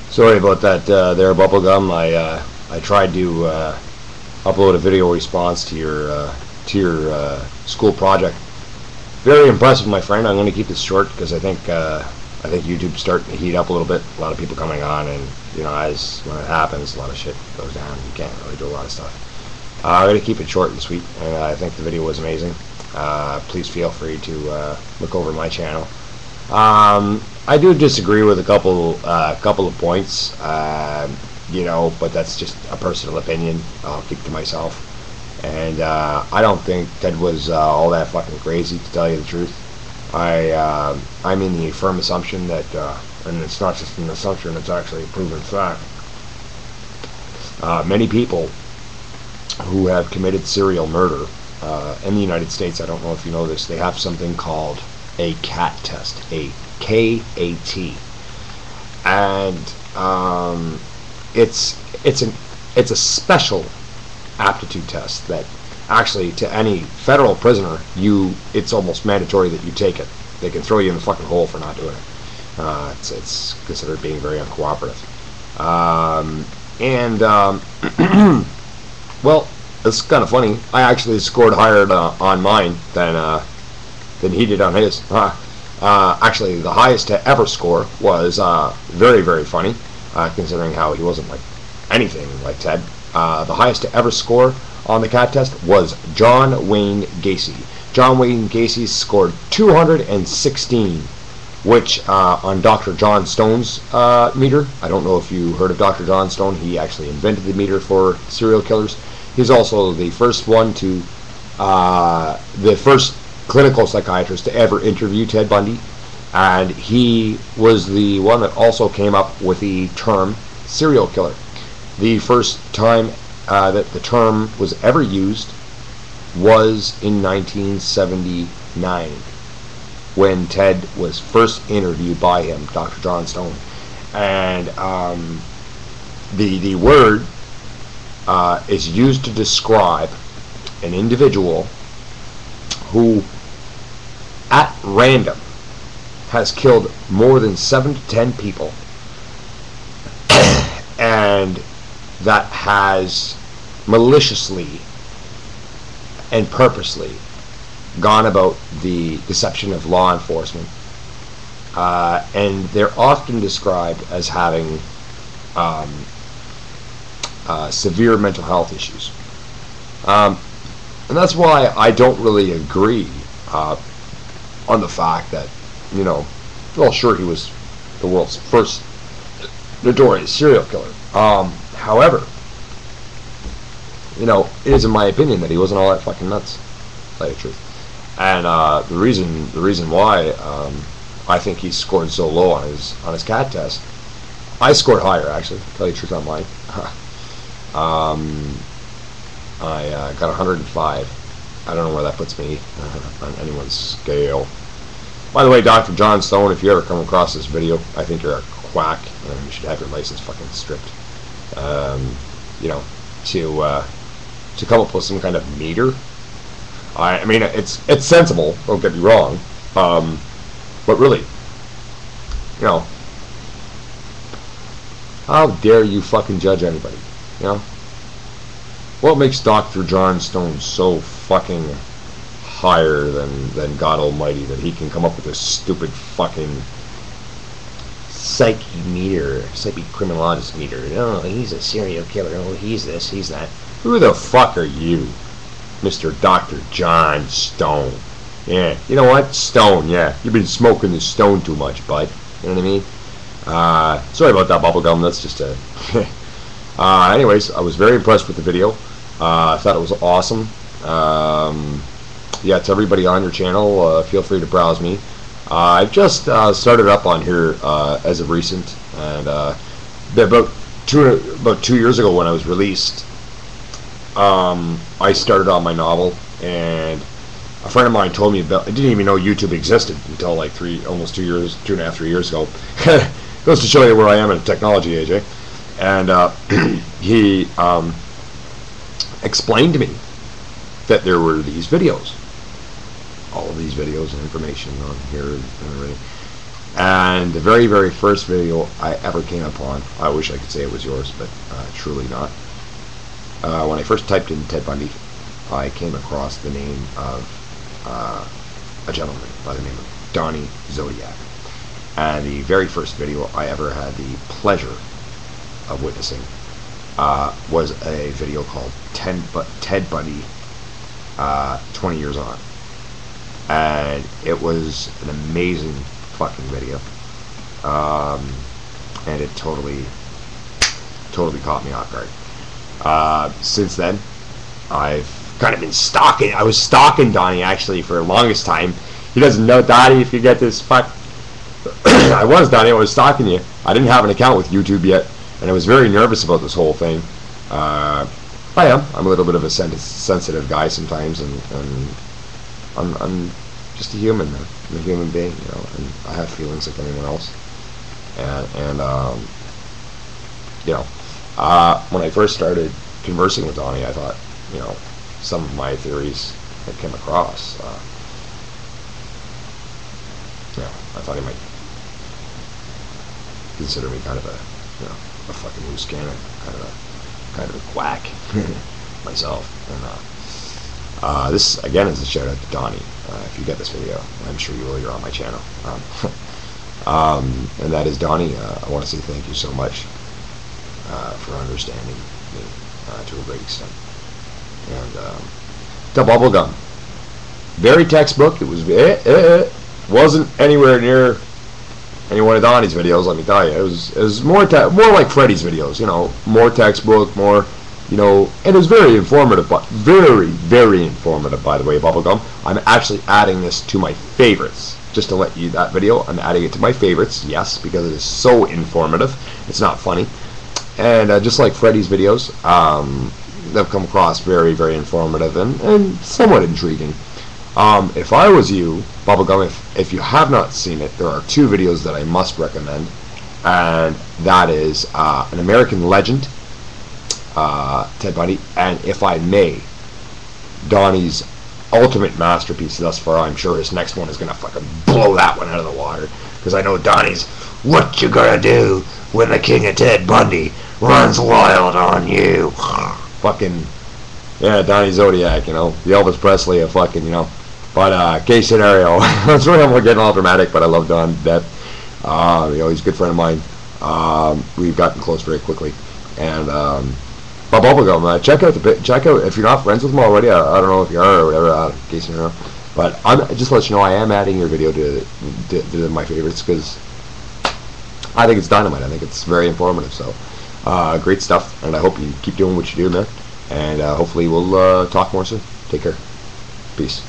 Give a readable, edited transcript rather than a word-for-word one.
Sorry about that there, Bubblegum. I tried to upload a video response to your school project. Very impressive, my friend. I'm going to keep this short because I think YouTube's starting to heat up a little bit. A lot of people coming on, and as when it happens, a lot of shit goes down. You can't really do a lot of stuff. I'm going to keep it short and sweet, and I think the video was amazing. Please feel free to look over my channel. I do disagree with a couple of points, but that's just a personal opinion. I'll keep to myself. And I don't think Ted was all that fucking crazy, to tell you the truth. I'm in the firm assumption that, and it's not just an assumption, it's actually a proven fact. Many people who have committed serial murder in the United States, I don't know if you know this, they have something called a CAT test, a KAT, and it's a special aptitude test that actually, to any federal prisoner, it's almost mandatory that you take it. They can throw you in the fucking hole for not doing it. It's considered being very uncooperative. Well, it's kind of funny. I actually scored higher on mine than he did on his. Actually, the highest to ever score was very, very funny, considering how he wasn't like anything like Ted. The highest to ever score on the CAT test was John Wayne Gacy. John Wayne Gacy scored 216, which on Dr. John Stone's meter. I don't know if you heard of Dr. John Stone. He actually invented the meter for serial killers. He's also the first one to, the first clinical psychiatrist to ever interview Ted Bundy, and he was the one that also came up with the term serial killer. The first time that the term was ever used was in 1979, when Ted was first interviewed by him, Dr. John Stone. And the word is used to describe an individual who at random has killed more than 7 to 10 people, and that has maliciously and purposely gone about the deception of law enforcement, and they're often described as having severe mental health issues, and that's why I don't really agree on the fact that, well, sure, he was the world's first notorious serial killer. However, it is in my opinion that he wasn't all that fucking nuts, to tell you the truth. And the reason why I think he scored so low on his CAT test, I scored higher, actually, to tell you the truth, on mine. I got 105. I don't know where that puts me on anyone's scale. By the way, Dr. John Stone, if you ever come across this video, I think you're a quack, and you should have your license fucking stripped. To come up with some kind of meter. I mean, it's sensible. Don't get me wrong, but really, how dare you fucking judge anybody? What makes Dr. John Stone so fucking higher than God Almighty that he can come up with this stupid fucking psyche criminologist meter? Oh, he's a serial killer. Oh, he's this, he's that. Who the fuck are you, Mr. Dr. John Stone? Yeah, you know what? Stone, yeah. You've been smoking the stone too much, bud. You know what I mean? Sorry about that, Bubblegum. That's just a... anyways, I was very impressed with the video. I thought it was awesome. Yeah, to everybody on your channel, feel free to browse me. I've just started up on here as of recent, and about 2 years ago when I was released, I started on my novel, and a friend of mine told me about. I didn't even know YouTube existed until like 2.5, 3 years ago. Goes to show you where I am in technology age, eh? And he explained to me that there were these videos, all of these videos and information on here and everything. And the very, very first video I ever came upon, I wish I could say it was yours, but truly not. When I first typed in Ted Bundy, I came across the name of a gentleman by the name of Donnie Zodiac. And the very first video I ever had the pleasure of witnessing was a video called Ted Bundy 20 Years On. And it was an amazing fucking video. And it totally caught me off guard. Since then, I've kind of been stalking. I was stalking Donnie actually for the longest time. He doesn't know, Donnie, if you get this fuck. I was stalking you. I didn't have an account with YouTube yet, and I was very nervous about this whole thing. I'm a little bit of a sensitive guy sometimes, and I'm just a human, man. I'm a human being, you know, and I have feelings like anyone else. And you know, when I first started conversing with Donnie, I thought, you know, some of my theories had come across. You know, I thought he might consider me kind of a, you know, a fucking loose cannon, kind of a quack myself. And this again is a shout out to Donnie. If you get this video, I'm sure you will. You're on my channel. And that is Donnie. I want to say thank you so much for understanding me to a great extent. And the bubblegum, very textbook. It was wasn't anywhere near any one of Donnie's videos. Let me tell you, it was more like Freddy's videos. You know, more textbook, more. You know, and it was very informative, but very informative, by the way, bubblegum. I'm actually adding this to my favorites. Just to let you, that video, I'm adding it to my favorites, yes, because it is so informative. It's not funny. And just like Freddy's videos, they've come across very informative and somewhat intriguing. If I was you, bubblegum, if you have not seen it, there are two videos that I must recommend. And that is An American Legend, Ted Bundy, and if I may, Donnie's ultimate masterpiece thus far. I'm sure his next one is gonna fucking blow that one out of the water, because I know Donnie's "What You Gonna Do When the King of Ted Bundy Runs Wild on You." Fucking yeah, Donnie Zodiac, you know, the Elvis Presley of fucking, you know. But case scenario, I'm sorry I'm getting all dramatic, but I love Don to death. You know, he's a good friend of mine. We've gotten close very quickly, and but bubblegum, check out if you're not friends with him already. I don't know if you are or whatever. In case you know, but I'm just to let you know, I am adding your video to my favorites because I think it's dynamite. I think it's very informative. So great stuff, and I hope you keep doing what you do, man. And hopefully we'll talk more soon. Take care. Peace.